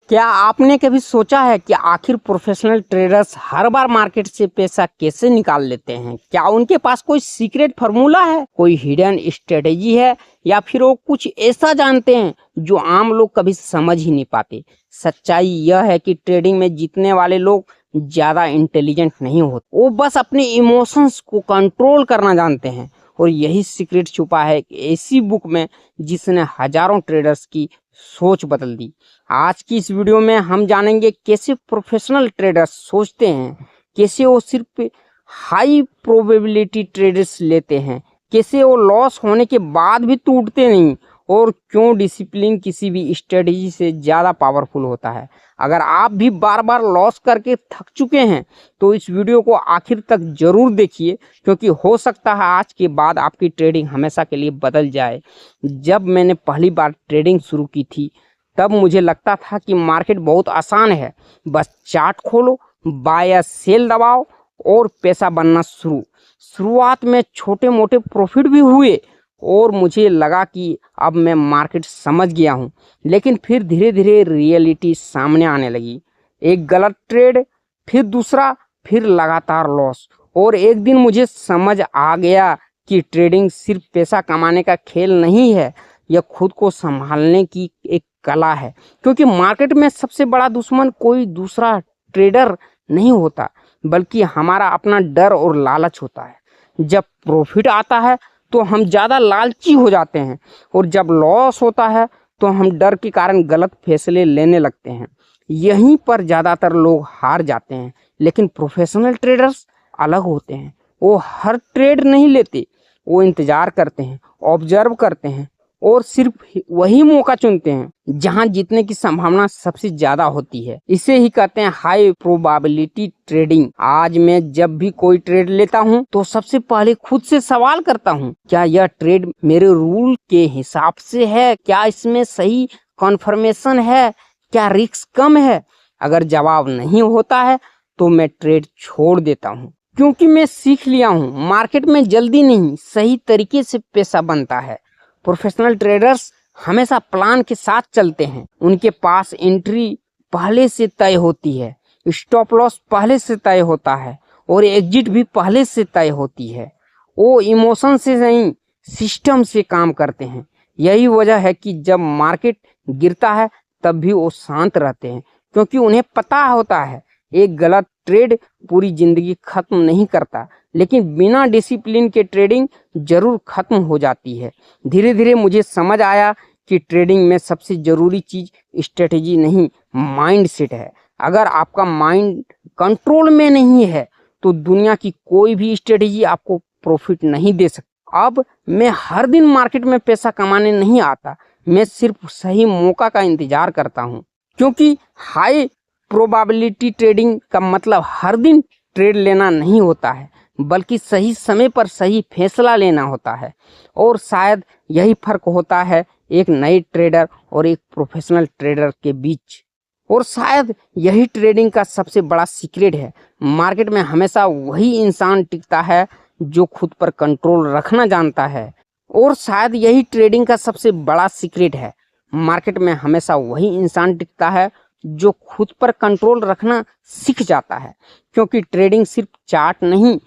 क्या आपने कभी सोचा है कि आखिर प्रोफेशनल ट्रेडर्स हर बार मार्केट से पैसा कैसे निकाल लेते हैं? क्या उनके पास कोई सीक्रेट फार्मूला है, कोई हिडन स्ट्रेटेजी है, या फिर वो कुछ ऐसा जानते हैं जो आम लोग कभी समझ ही नहीं पाते? सच्चाई यह है कि ट्रेडिंग में जीतने वाले लोग ज्यादा इंटेलिजेंट नहीं होते, वो बस अपने इमोशंस को कंट्रोल करना जानते हैं। और यही सीक्रेट छुपा है एक ऐसी बुक में जिसने हजारों ट्रेडर्स की सोच बदल दी। आज की इस वीडियो में हम जानेंगे कैसे प्रोफेशनल ट्रेडर्स सोचते हैं, कैसे वो सिर्फ हाई प्रोबेबिलिटी ट्रेड्स लेते हैं, कैसे वो लॉस होने के बाद भी टूटते नहीं, और क्यों डिसिप्लिन किसी भी स्ट्रेटजी से ज़्यादा पावरफुल होता है। अगर आप भी बार बार लॉस करके थक चुके हैं तो इस वीडियो को आखिर तक जरूर देखिए, क्योंकि हो सकता है आज के बाद आपकी ट्रेडिंग हमेशा के लिए बदल जाए। जब मैंने पहली बार ट्रेडिंग शुरू की थी तब मुझे लगता था कि मार्केट बहुत आसान है, बस चार्ट खोलो, बाय या सेल दबाओ और पैसा बनना शुरुआत में छोटे मोटे प्रॉफिट भी हुए और मुझे लगा कि अब मैं मार्केट समझ गया हूँ। लेकिन फिर धीरे धीरे रियलिटी सामने आने लगी। एक गलत ट्रेड, फिर दूसरा, फिर लगातार लॉस, और एक दिन मुझे समझ आ गया कि ट्रेडिंग सिर्फ पैसा कमाने का खेल नहीं है, यह खुद को संभालने की एक कला है। क्योंकि मार्केट में सबसे बड़ा दुश्मन कोई दूसरा ट्रेडर नहीं होता, बल्कि हमारा अपना डर और लालच होता है। जब प्रॉफिट आता है तो हम ज़्यादा लालची हो जाते हैं, और जब लॉस होता है तो हम डर के कारण गलत फैसले लेने लगते हैं। यहीं पर ज़्यादातर लोग हार जाते हैं। लेकिन प्रोफेशनल ट्रेडर्स अलग होते हैं। वो हर ट्रेड नहीं लेते, वो इंतज़ार करते हैं, ऑब्जर्व करते हैं, और सिर्फ वही मौका चुनते हैं जहां जीतने की संभावना सबसे ज्यादा होती है। इसे ही कहते हैं हाई प्रोबेबिलिटी ट्रेडिंग। आज मैं जब भी कोई ट्रेड लेता हूं तो सबसे पहले खुद से सवाल करता हूं, क्या यह ट्रेड मेरे रूल के हिसाब से है? क्या इसमें सही कॉन्फर्मेशन है? क्या रिस्क कम है? अगर जवाब नहीं होता है तो मैं ट्रेड छोड़ देता हूँ, क्योंकि मैं सीख लिया हूँ मार्केट में जल्दी नहीं, सही तरीके से पैसा बनता है। प्रोफेशनल ट्रेडर्स हमेशा प्लान के साथ चलते हैं। उनके पास एंट्री पहले से तय होती है, स्टॉप लॉस पहले से तय होता है, और एग्जिट भी पहले से तय होती है। वो इमोशन से नहीं, सिस्टम से काम करते हैं। यही वजह है कि जब मार्केट गिरता है तब भी वो शांत रहते हैं, क्योंकि उन्हें पता होता है एक गलत ट्रेड पूरी जिंदगी खत्म नहीं करता, लेकिन बिना डिसिप्लिन के ट्रेडिंग जरूर खत्म हो जाती है। धीरे धीरे मुझे समझ आया कि ट्रेडिंग में सबसे जरूरी चीज स्ट्रेटेजी नहीं, माइंड सेट है। अगर आपका माइंड कंट्रोल में नहीं है तो दुनिया की कोई भी स्ट्रेटेजी आपको प्रॉफिट नहीं दे सकती। अब मैं हर दिन मार्केट में पैसा कमाने नहीं आता, मैं सिर्फ सही मौका का इंतजार करता हूँ। क्योंकि हाई प्रोबेबिलिटी ट्रेडिंग का मतलब हर दिन ट्रेड लेना नहीं होता है, बल्कि सही समय पर सही फैसला लेना होता है। और शायद यही फर्क होता है एक नए ट्रेडर और एक प्रोफेशनल ट्रेडर के बीच। और शायद यही ट्रेडिंग का सबसे बड़ा सीक्रेट है। मार्केट में हमेशा वही इंसान टिकता है जो खुद पर कंट्रोल रखना जानता है। और शायद यही ट्रेडिंग का सबसे बड़ा सीक्रेट है। मार्केट में हमेशा वही इंसान टिकता है जो खुद पर कंट्रोल रखना सीख जाता है। क्योंकि ट्रेडिंग सिर्फ चार्ट नहीं,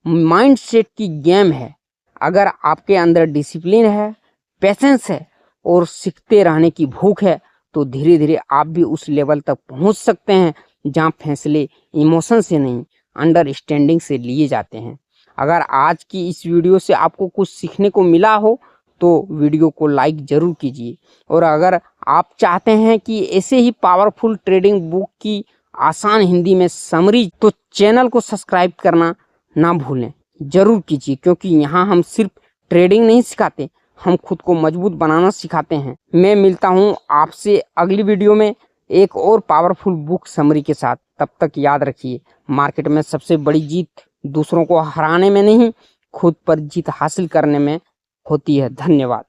माइंड सेट की गेम है। अगर आपके अंदर डिसिप्लिन है, पेशेंस है और सीखते रहने की भूख है तो धीरे धीरे आप भी उस लेवल तक पहुंच सकते हैं जहां फैसले इमोशन से नहीं, अंडरस्टैंडिंग से लिए जाते हैं। अगर आज की इस वीडियो से आपको कुछ सीखने को मिला हो तो वीडियो को लाइक जरूर कीजिए। और अगर आप चाहते हैं कि ऐसे ही पावरफुल ट्रेडिंग बुक की आसान हिंदी में समरी, तो चैनल को सब्सक्राइब करना ना भूलें, जरूर कीजिए। क्योंकि यहाँ हम सिर्फ ट्रेडिंग नहीं सिखाते, हम खुद को मजबूत बनाना सिखाते हैं। मैं मिलता हूँ आपसे अगली वीडियो में एक और पावरफुल बुक समरी के साथ। तब तक याद रखिए, मार्केट में सबसे बड़ी जीत दूसरों को हराने में नहीं, खुद पर जीत हासिल करने में होती है। धन्यवाद।